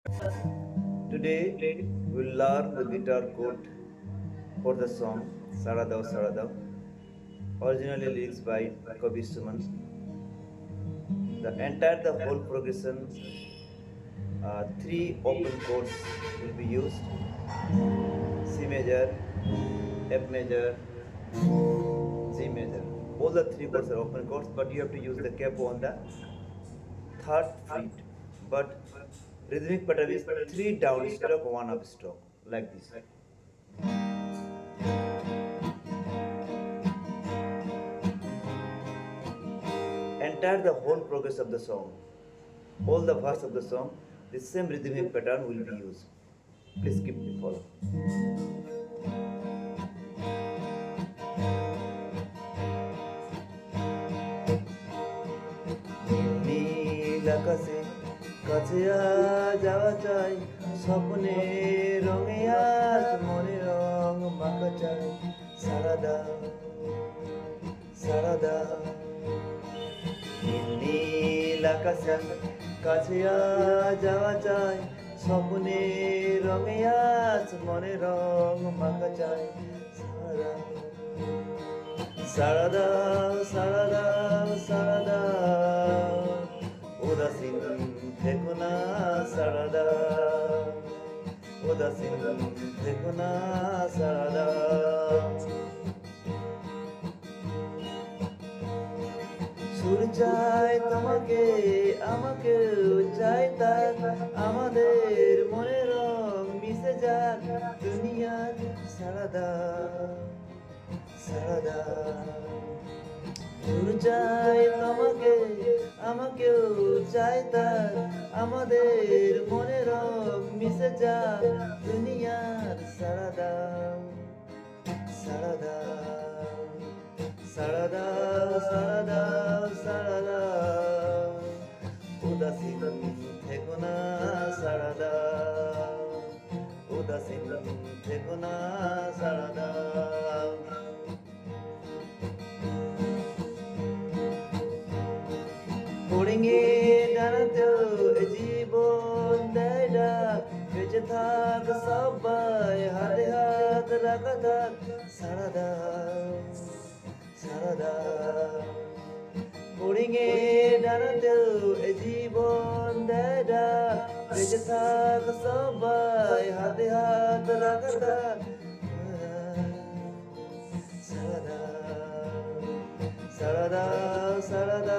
Today we'll learn the guitar chord for the song Saradao Saradao, originally lyrics by Kavi Suman. The whole progression, three open chords will be used: C major, F major, G major. All the three chords are open chords, but you have to use the capo on the third fret. But rhythmic pattern is three down stroke, one up stroke, like this. The whole progress of the song, all the verse of the song, the same rhythmic pattern will be used. Please keep me follow. নীল আকাশে কাছে যাওয়া চাই, স্বপ্নে রঙে আজ মনে রং মাখা চাই, সারাদা সারাদা। নীল আকাশে কাছে যাওয়া চাই, স্বপ্নে রঙে আজ মনে রং মাখা চাই, সারাদা সারাদা সারাদা সারাদা। উদাসীন থেকো না সারাদা, উদাসীন থেকো না সারাদা। সুর চাই তোমাকে, আমাকে চাই তার, আমাদের মনের রং মিশে যাক দুনিয়ার সারাদা সারাদা। সুর চাই তোমাকে, আমাকেও চাই তার, আমাদের মনের রং মিশে যাক দুনিয়ার সারাদা সারাদা সারাদা সারাদা সারাদা। উদাসীন থেকো না সারাদা, উদাসীন থেকো না সারাদা। ফড়িংয়ে ডানাতেও জীবন দেয় ডাক, বেঁচে থাক সবাই হাতে হাত রাখা থাক, সারাদা সারাদা। ফড়িংয়ে ডানাতেও জীবন দেয় ডাক, বেঁচে থাক সবাই হাতে হাত রাখা থাক, সারাদা সারাদা সারাদা।